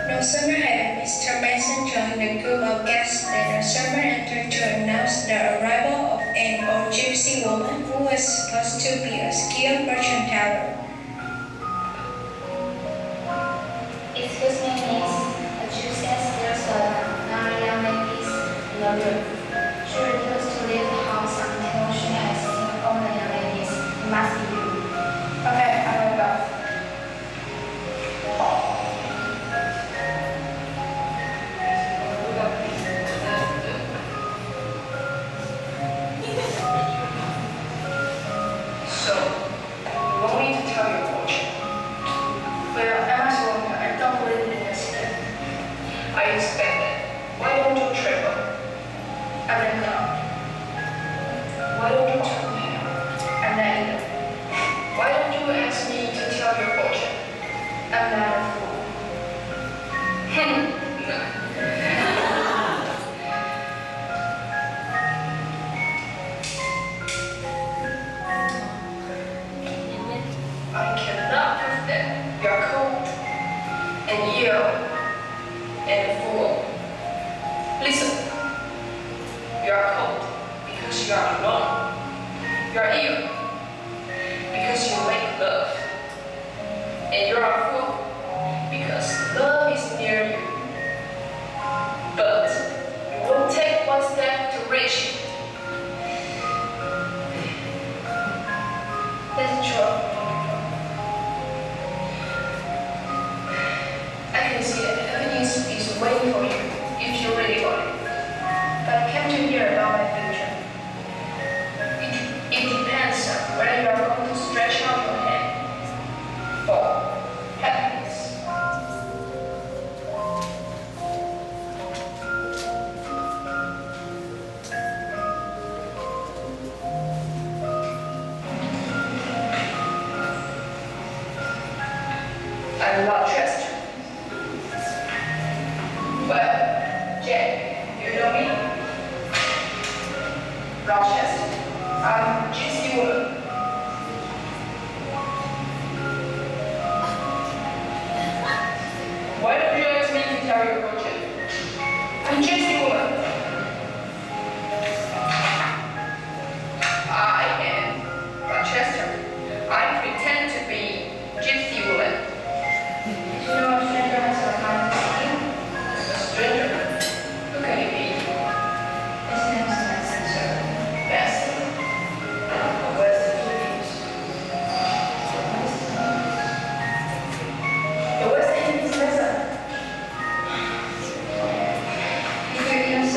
No sooner had Mr. Mason joined the group of guests than a servant entered to announce the arrival of an old gypsy woman who was supposed to be a skilled fortune teller. Excuse me, miss. A gypsy has still servant, now a young lady in the room. She refused to leave the house until she has seen all the young ladies. It must be you. Okay, I will go. Why don't you tell me? I'm not either. Why don't you ask me to tell your fortune? I'm not a fool. I cannot prove that you're cold and ill and a fool. Listen, you are cold because you are alone. You are ill because you make love. And you are a fool because love is near you. But you won't take one step to reach it. That's true. I can see that happiness is waiting for you if you really want it. But I came to hear about my future. It depends on whether you are going to stretch out your hand for happiness. I'm not Chester. Well, Jane, you know me? Rochester. I'm gypsy woman. Why don't you ask me to tell your fortune? I'm gypsy woman. I am Rochester. I pretend to be gypsy woman. Did you know a stranger has a mind to see you? A stranger? Who can it be? His name is Mason, sir. Mason. Where's the Philippines? The West Indies, Mason. If you're innocent,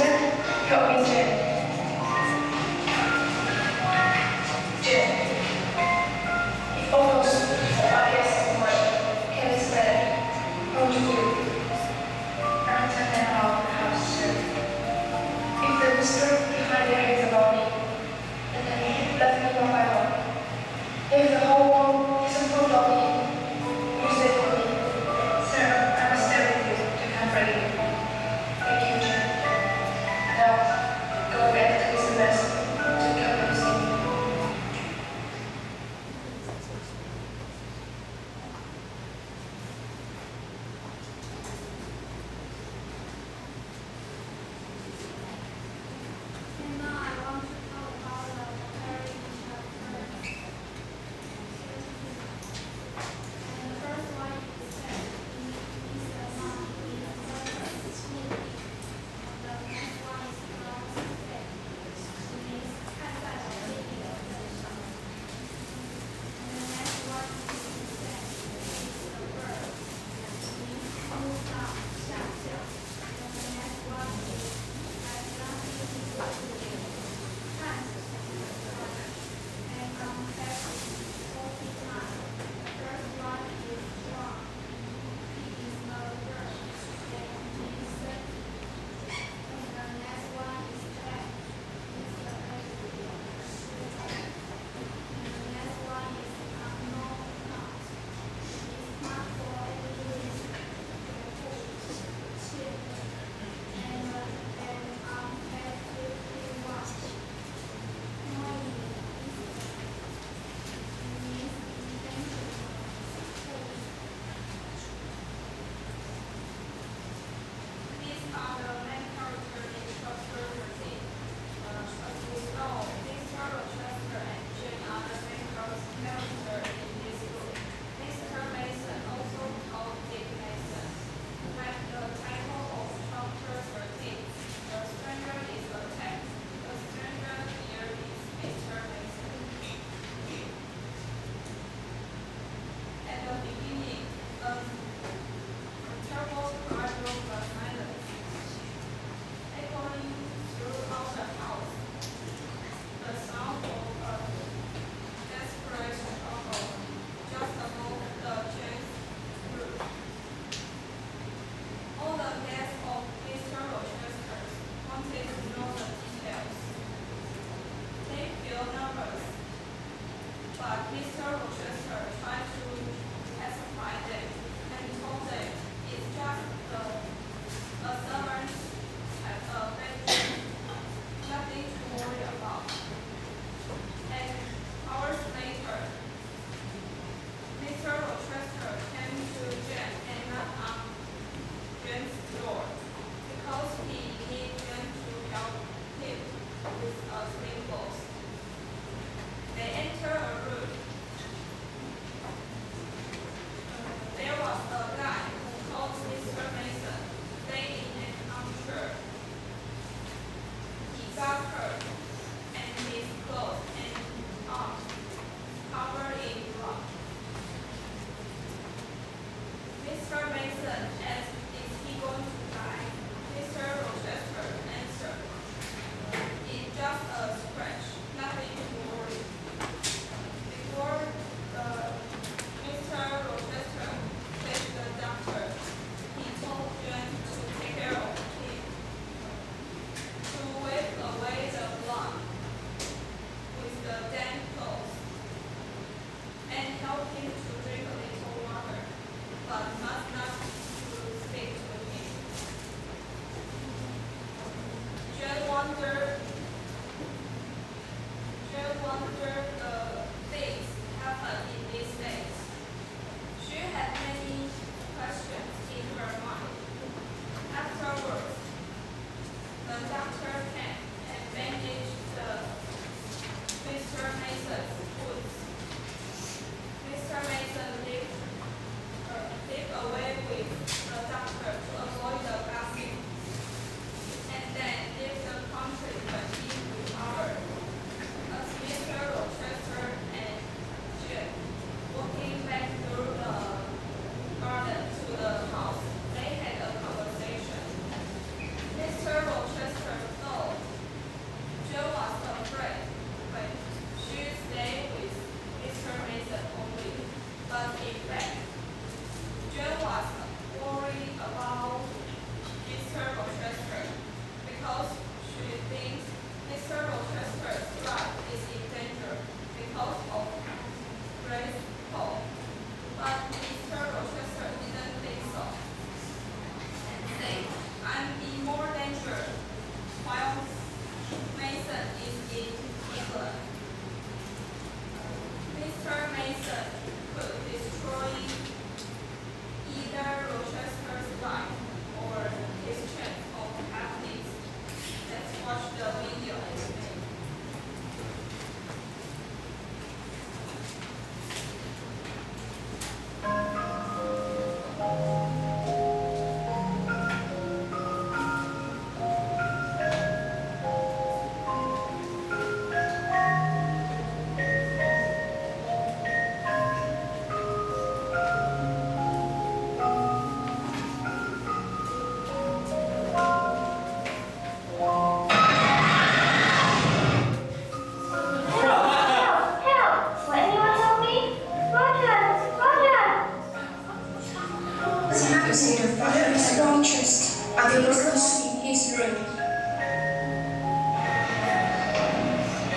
There is no trust. Are the workers? In his room.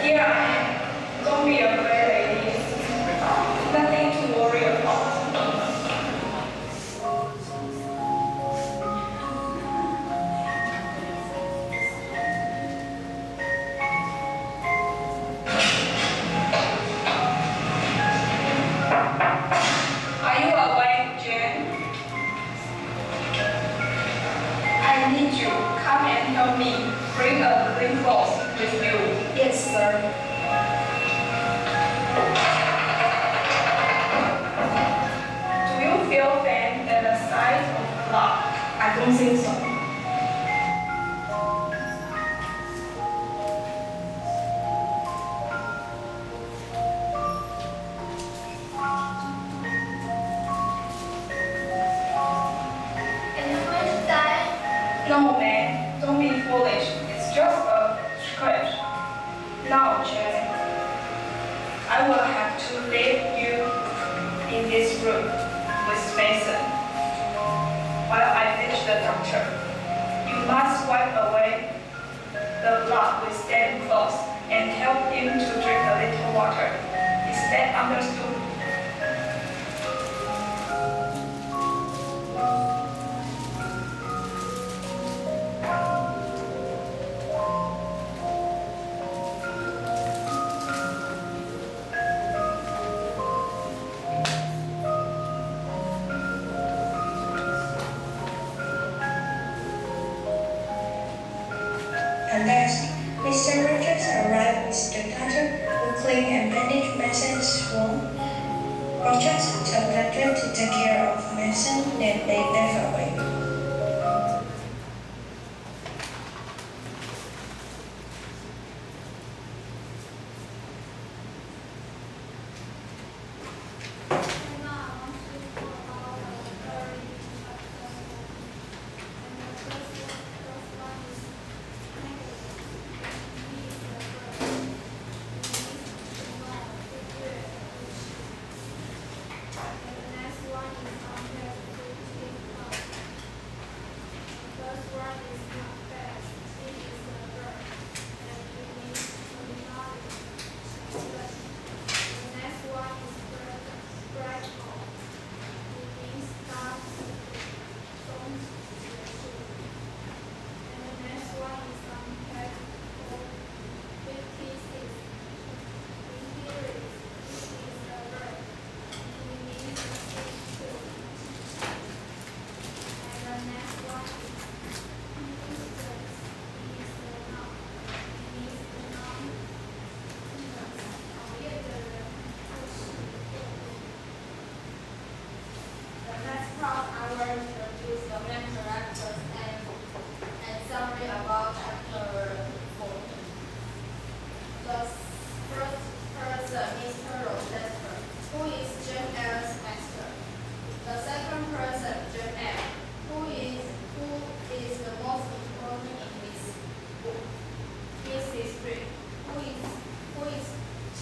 Here I am. Don't be afraid, ladies. Nothing to worry about. Are you awake, Jane? I need you. Come and help me. Bring a clean cloth with you. Yes, sir. Do you feel pain at the sight of blood? I don't think so. And you're going to die? No, man. Don't be foolish. It's just a scratch. Now, Jane, I will have to leave you in this room with Mason while I fetch the doctor. You must wipe away the blood with damp cloths and help him to drink a little water. Is that understood? At last, Mr. Rogers arrived with the doctor who cleaned and bandaged Mason's wound. Rogers told the doctor to take care of Mason, then they left away.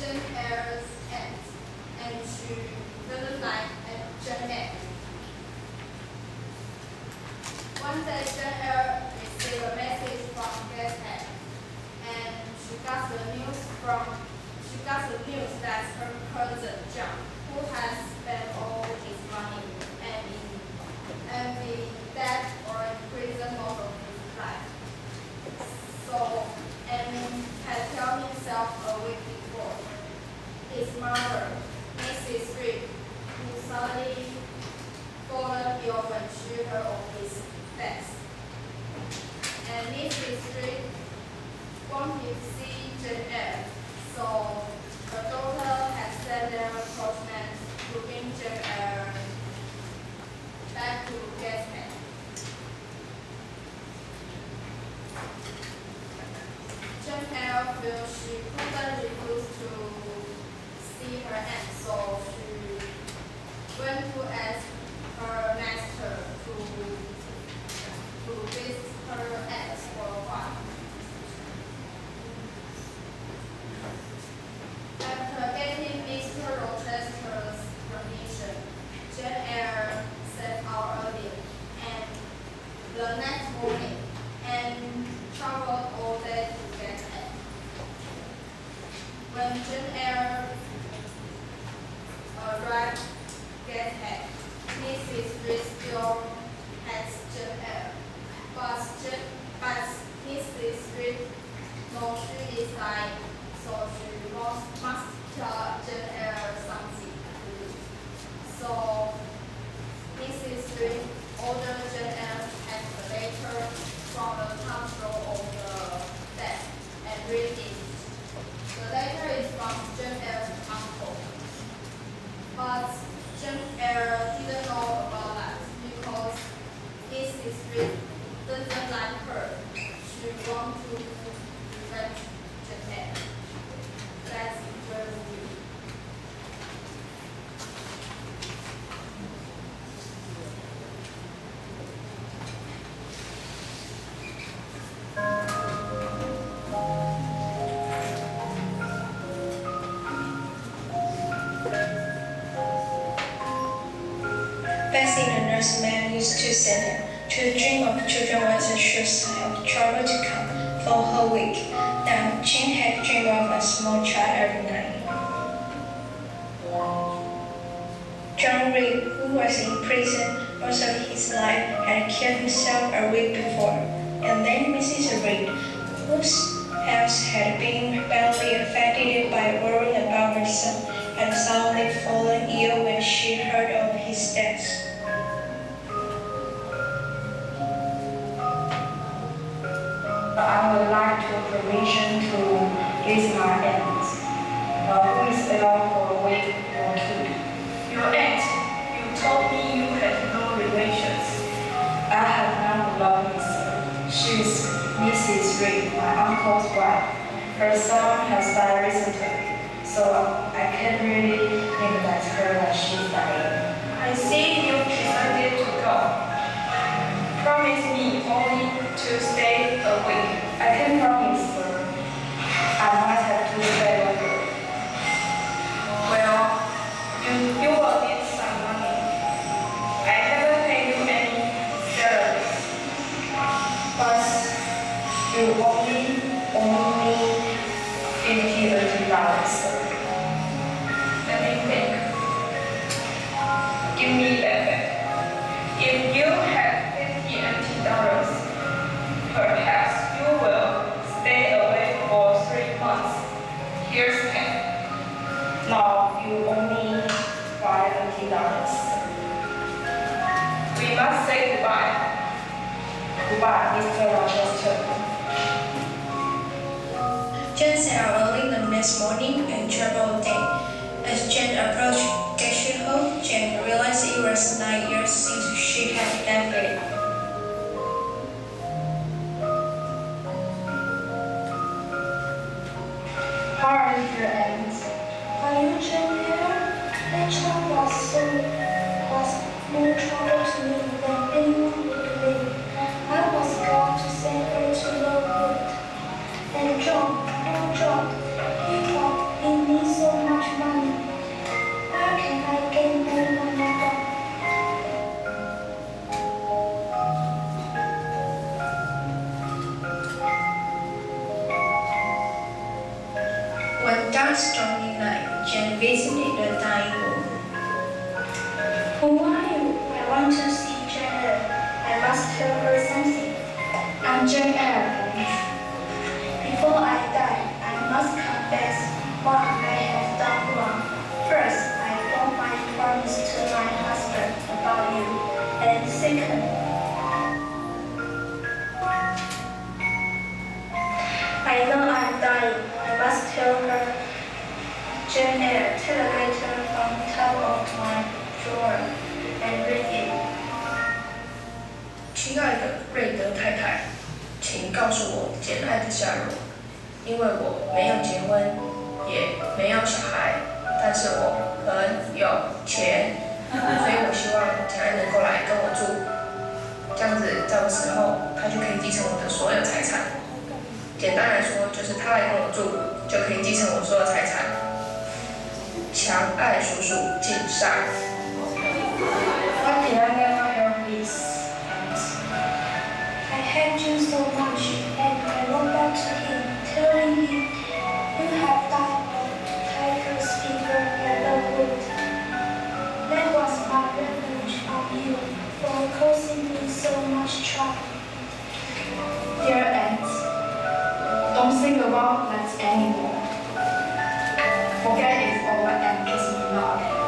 Jane Eyre's aunt, and she doesn't like Jane Eyre. One day, Jane Eyre received a message from Gazette, and she got the news that her cousin John, who has spent all his money and be dead or in prison most of his life. So, Amy had killed himself a week before. His mother, Mrs. Reed, who suddenly fallen ill when she heard of his death. And Mrs. Reed wanted to see Jane Eyre, so her daughter had sent their coachman to bring Jane Eyre back to Gasman. Jane Eyre felt she couldn't refuse to see her aunt, so she went to ask her master to visit her aunt for a while. the next morning and traveled all day to get it. When Jane Eyre arrived at it, Mrs. Reed still has Jane Eyre, but Mrs. Reed knows she is dying, so she must tell Jane Eyre something to do. So Mrs. Reed ordered Jane Eyre to take the letter from the top drawer of the desk and read it. The letter is from Jane Eyre's uncle, but Jane Eyre didn't know about that because Mrs. Reed doesn't like her. She wants to prevent Jane Eyre. That's very weird. Bessie, the nurseman, used to sit there to dream of children as a sure sign of trouble to come for a whole week. Now, Jane had dreamed of a small child every night. John Reed, who was in prison most of his life, had killed himself a week before. And then Mrs. Reed, whose health had been badly affected by worrying about her son, had suddenly fallen ill when she heard of his death. I would like to permission to visit my aunt, who is ill for a week or two. Your aunt, you told me you had no relations. I have none below me, sir. She is Mrs. Reed, my uncle's wife. Her son has died recently, so I can't really neglect her when she's dying. I see you decided to go. Promise me only to stay a week. I can promise, sir. I might have to stay longer. Well, you will need some money. I haven't paid you any salary. But you only owe me $50, sir. Let me think. Give me that back. If you have $50, perhaps you will stay away for 3 months. Here's $10. Now you owe me $50. We must say goodbye. Goodbye, Mr. Rochester. Jane set out early the next morning and traveled all day. As Jane approached Gesture Hall, Jane realized it was 9 years since she had left it. How are you, aunt? Are you Jane Eyre? That child was more trouble to me than anyone would believe. I was glad to send her to Lowood. And John, oh John, he thought he needs so much money. Where can I get more money from? One dark stormy night, Jane visited the dying woman. Who are you? I want to see Jane Eyre. I must tell her something. I'm Jane Eyre. Before I die, I must confess what I have done wrong. First, I broke my promise to my husband about you. And second, I know I'm dying. I must tell her. Jane Eyre, take a letter from the top of my drawer and read it. 亲爱的瑞德太太，请告诉我简爱的下落，因为我没有结婚，也没有小孩，但是我很有钱，所以我希望简爱能够来跟我住，这样子在我死后，他就可以继承我的所有财产。简单来说，就是他来跟我住，就可以继承我所有财产。强爱叔叔敬上。Why did I never hear this? hate you so much, and I wrote back to him, telling him, you have died of typhus fever at the wood. That was my revenge on you for causing me so much trouble. Dear aunt, don't think about that anymore. Forget it over and kiss me now, aunt.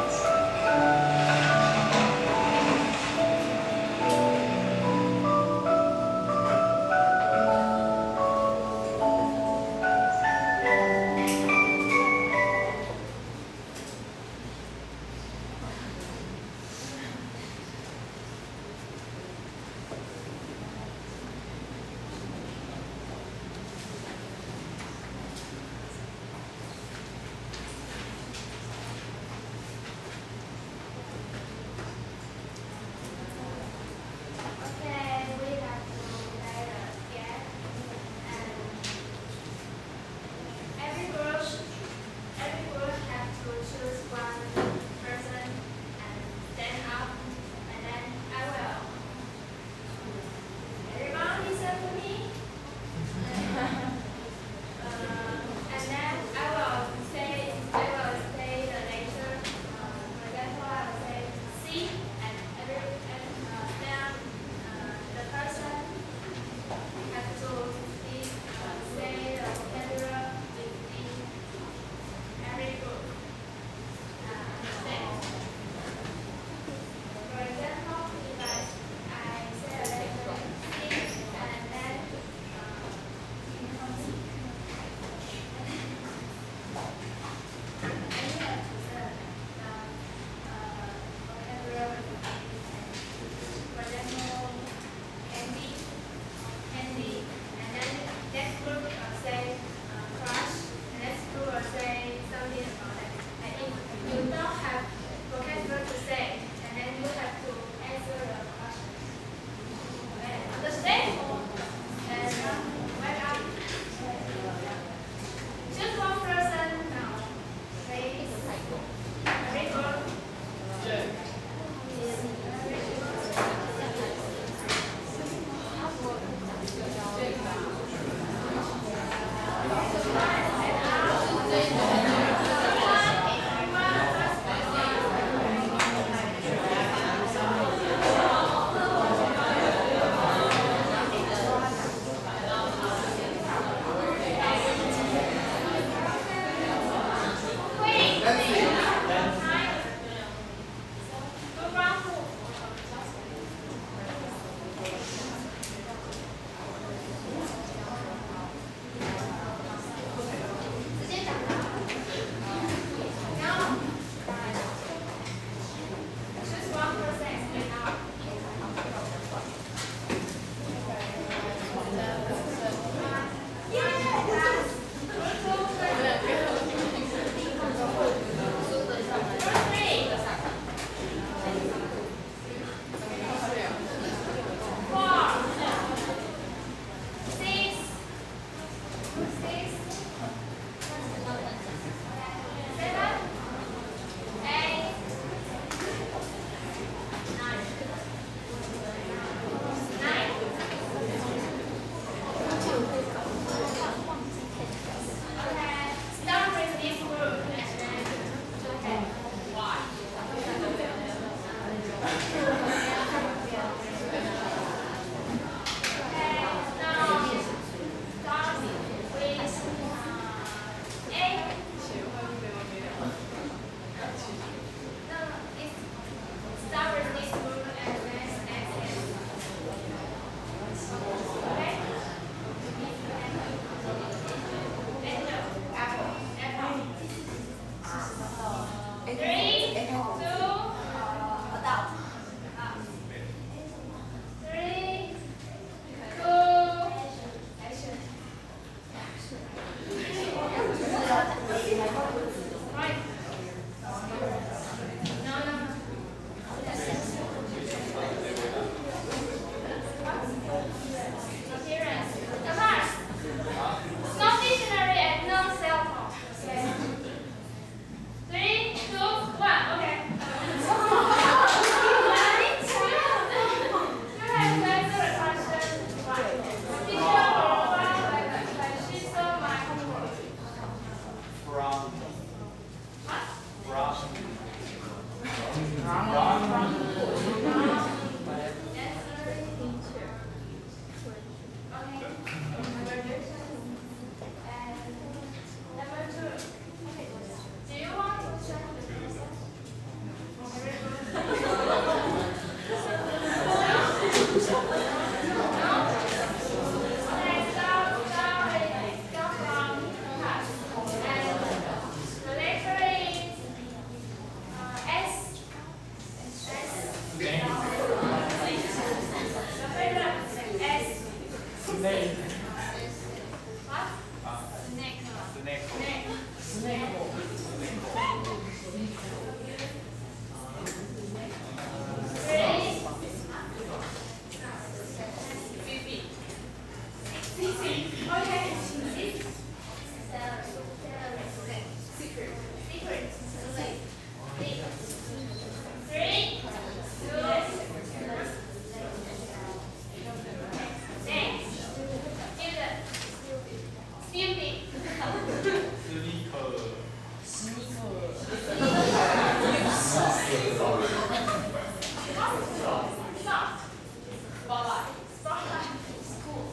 Spotlight. School.